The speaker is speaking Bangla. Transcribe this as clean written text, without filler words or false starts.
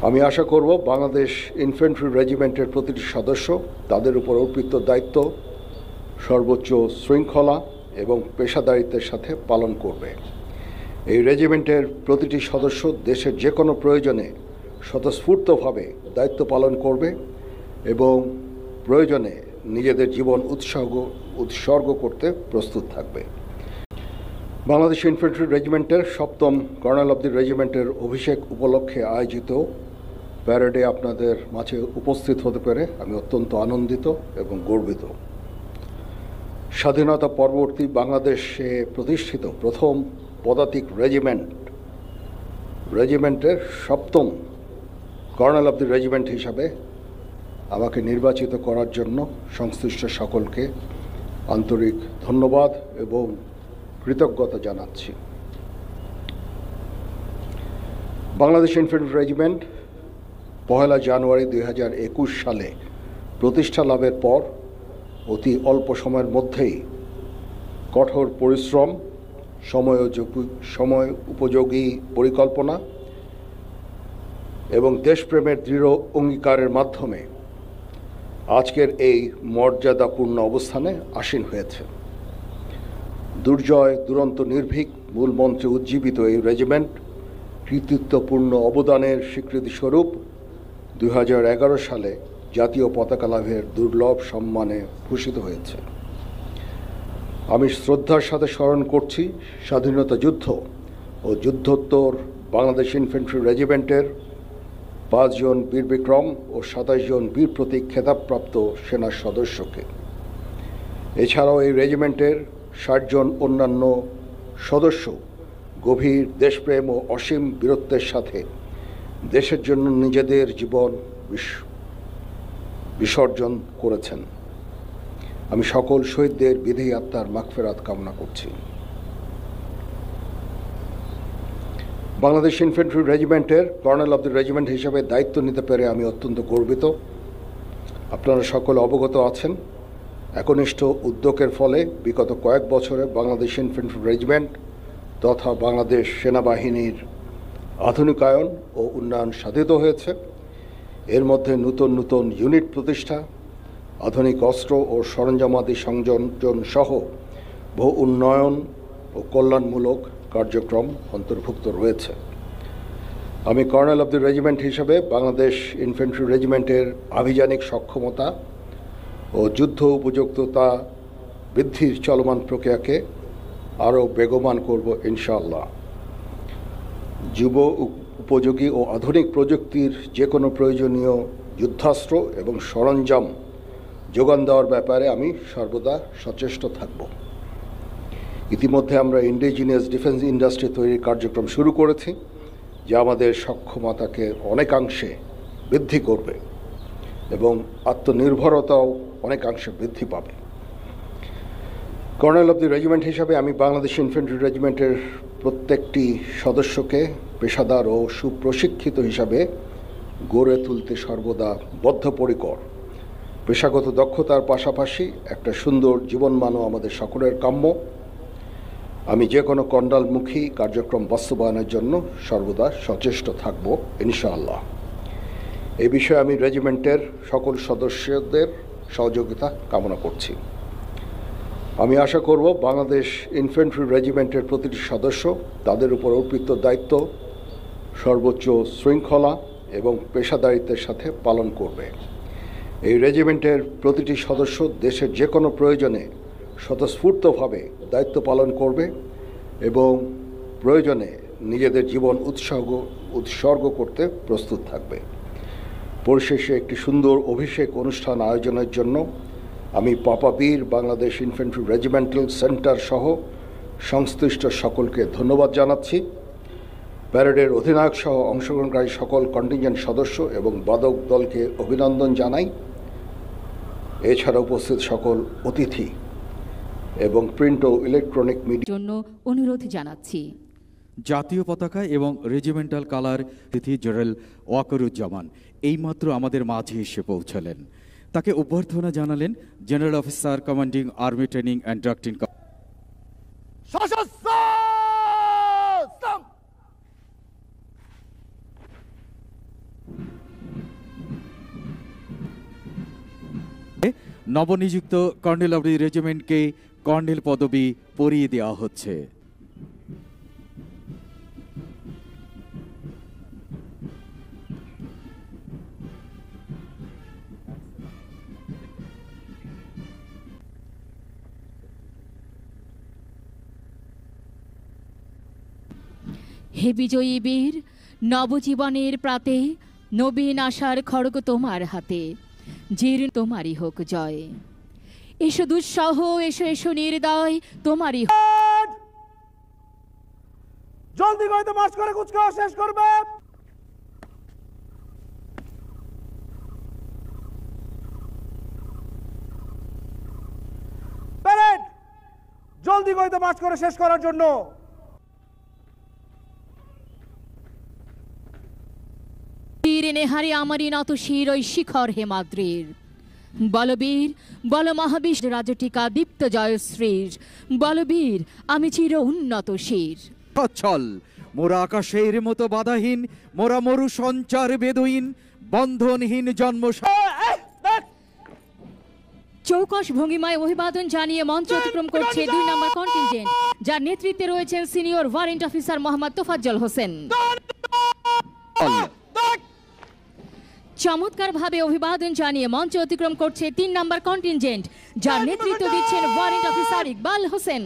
আমি আশা করব বাংলাদেশ ইনফ্যান্ট্রি রেজিমেন্টের প্রতিটি সদস্য তাদের উপর অর্পিত দায়িত্ব সর্বোচ্চ শৃঙ্খলা এবং পেশাদারিত্বের সাথে পালন করবে। এই রেজিমেন্টের প্রতিটি সদস্য দেশের যে কোনো প্রয়োজনে স্বতঃস্ফূর্তভাবে দায়িত্ব পালন করবে এবং প্রয়োজনে নিজেদের জীবন উৎসর্গ করতে প্রস্তুত থাকবে। বাংলাদেশ ইনফ্যান্ট্রি রেজিমেন্টের ৭ম কর্নেল অব দি রেজিমেন্টের অভিষেক উপলক্ষে আয়োজিত প্যারেডে আপনাদের মাঝে উপস্থিত হতে পেরে আমি অত্যন্ত আনন্দিত এবং গর্বিত। স্বাধীনতা পরবর্তী বাংলাদেশে প্রতিষ্ঠিত প্রথম পদাতিক রেজিমেন্টের ৭ম কর্নেল অব দি রেজিমেন্ট হিসাবে আমাকে নির্বাচিত করার জন্য সংশ্লিষ্ট সকলকে আন্তরিক ধন্যবাদ এবং কৃতজ্ঞতা জানাচ্ছি। বাংলাদেশ ইনফ্যান্ট্রি রেজিমেন্ট ১ জানুয়ারি ২০২১ সালে প্রতিষ্ঠা লাভের পর অতি অল্প সময়ের মধ্যেই কঠোর পরিশ্রম, সময় উপযোগী পরিকল্পনা এবং দেশপ্রেমের দৃঢ় অঙ্গীকারের মাধ্যমে আজকের এই মর্যাদাপূর্ণ অবস্থানে আসীন হয়েছে। দুর্জয় দুরন্ত নির্ভীক মূল মন্ত্রে উজ্জীবিত এই রেজিমেন্ট কৃতিত্বপূর্ণ অবদানের স্বীকৃতিস্বরূপ ২০১১ সালে জাতীয় পতাকা লাভের দুর্লভ সম্মানে ভূষিত হয়েছে। আমি শ্রদ্ধার সাথে স্মরণ করছি স্বাধীনতা যুদ্ধ ও যুদ্ধোত্তর বাংলাদেশ ইনফ্যান্ট্রি রেজিমেন্টের ৫ জন বীর বিক্রম ও ২৭ জন বীর প্রতীক খেতাবপ্রাপ্ত সেনা সদস্যকে। এছাড়াও এই রেজিমেন্টের ৬০ জন অন্যান্য সদস্য গভীর দেশপ্রেম ও অসীম বীরত্বের সাথে দেশের জন্য নিজেদের জীবন বিসর্জন করেছেন। আমি সকল শহীদদের বিদেহী আত্মার মাগফিরাত কামনা করছি। বাংলাদেশ ইনফ্যান্ট্রি রেজিমেন্টের কর্নেল অব দি রেজিমেন্ট হিসেবে দায়িত্ব নিতে পেরে আমি অত্যন্ত গর্বিত। আপনারা সকলে অবগত আছেন, একনিষ্ঠ উদ্যোগের ফলে বিগত কয়েক বছরে বাংলাদেশ ইনফ্যান্ট্রি রেজিমেন্ট তথা বাংলাদেশ সেনাবাহিনীর আধুনিকায়ন ও উন্নয়ন সাধিত হয়েছে। এর মধ্যে নতুন নতুন ইউনিট প্রতিষ্ঠা, আধুনিক অস্ত্র ও সরঞ্জামাদি সংযোজন সহ বহু উন্নয়ন ও কল্যাণমূলক কার্যক্রম অন্তর্ভুক্ত রয়েছে। আমি কর্নেল অব দি রেজিমেন্ট হিসেবে বাংলাদেশ ইনফ্যান্ট্রি রেজিমেন্টের আভিযানিক সক্ষমতা ও যুদ্ধ উপযুক্ততা বৃদ্ধির চলমান প্রক্রিয়াকে আরও বেগবান করব ইনশাআল্লাহ। যুব উপযোগী ও আধুনিক প্রযুক্তির যে কোনো প্রয়োজনীয় যুদ্ধাস্ত্র এবং সরঞ্জাম যোগান দেওয়ার ব্যাপারে আমি সর্বদা সচেষ্ট থাকব। ইতিমধ্যে আমরা ইন্ডিজিনিয়াস ডিফেন্স ইন্ডাস্ট্রি তৈরির কার্যক্রম শুরু করেছি, যা আমাদের সক্ষমতাকে অনেকাংশে বৃদ্ধি করবে এবং আত্মনির্ভরতাও অনেকাংশে বৃদ্ধি পাবে। কর্নেল অব দি রেজিমেন্ট হিসাবে আমি বাংলাদেশ ইনফ্যান্ট্রি রেজিমেন্টের প্রত্যেকটি সদস্যকে পেশাদার ও সুপ্রশিক্ষিত হিসাবে গড়ে তুলতে সর্বদা বদ্ধপরিকর। পেশাগত দক্ষতার পাশাপাশি একটা সুন্দর জীবনমানও আমাদের সকলের কাম্য। আমি যে কোনো কণ্ডালমুখী কার্যক্রম বাস্তবায়নের জন্য সর্বদা সচেষ্ট থাকব ইনশাআল্লাহ। এই বিষয়ে আমি রেজিমেন্টের সকল সদস্যদের সহযোগিতা কামনা করছি। আমি আশা করব বাংলাদেশ ইনফ্যান্ট্রি রেজিমেন্টের প্রতিটি সদস্য তাদের উপর অর্পিত দায়িত্ব সর্বোচ্চ শৃঙ্খলা এবং পেশাদারিত্বের সাথে পালন করবে। এই রেজিমেন্টের প্রতিটি সদস্য দেশের যে কোনো প্রয়োজনে স্বতঃস্ফূর্তভাবে দায়িত্ব পালন করবে এবং প্রয়োজনে নিজেদের জীবন উৎসর্গ করতে প্রস্তুত থাকবে। পরিশেষে একটি সুন্দর অভিষেক অনুষ্ঠান আয়োজনের জন্য আমি পাপাবীর বাংলাদেশ ইনফ্যান্ট্রি রেজিমেন্টাল সেন্টার সহ সংশ্লিষ্ট সকলকে ধন্যবাদ জানাচ্ছি। প্যারেডের অধিনায়ক সহ অংশগ্রহণকারী সকল কন্টিনজেন্ট সদস্য এবং বাদক দলকে অভিনন্দন জানাই। এছাড়া উপস্থিত সকল অতিথি এবং প্রিন্ট ও ইলেকট্রনিক মিডিয়ার জন্য অনুরোধ জানাচ্ছি। জাতীয় পতাকা এবং রেজিমেন্টাল কালার তিথি জেনারেল ওয়াকারুজ্জামান এইমাত্র আমাদের মাঝে এসে পৌঁছালেন। তাকে অভ্যর্থনা জানালেন general officer commanding army training and doctrine. নবনিযুক্ত কর্নেল অব দি রেজিমেন্টকে কর্নেল পদবি পরিয়ে দেওয়া হচ্ছে। হে বিজয়ী বীর, নবজীবনের প্রাতে নবীন আশার খড়গ তোমার হাতে, জীর্ণ তোমারই হোক জয়। এসো দুঃসহ, এসো এসো নির্দয়, তোমারই জলদি করে মার্চ করে কুচকাওয়া শেষ করবে। প্যারেড জলদি করে মার্চ করে শেষ করার জন্য। বীর নেহারি আমারই নত শির ওই শিখর হেমাদ্রির। বলবীর বল মহাবিশ রাজটিকা দীপ্ত জয়শ্রীর, বলবীর আমি চির উন্নত শির। সচ্ছল মোরা আকাশের মতো বাধাহীন, মোরা মরু সঞ্চার বেদুইন, বন্ধনহীন জন্ম। চৌকস ভঙ্গিমায় অভিবাদন জানিয়ে মঞ্চ অতিক্রম করছে 2 নম্বর কন্টিনজেন্ট, যার নেতৃত্বে রয়েছেন senior warrant officer Mohammad Tofazzal Hossain. চমৎকারভাবে অভিবাদন জানিয়ে মঞ্চ অতিক্রম করছে 3 নম্বর কন্টিনজেন্ট, যার নেতৃত্ব দিচ্ছেন ওয়ারেন্ট অফিসার ইকবাল হোসেন।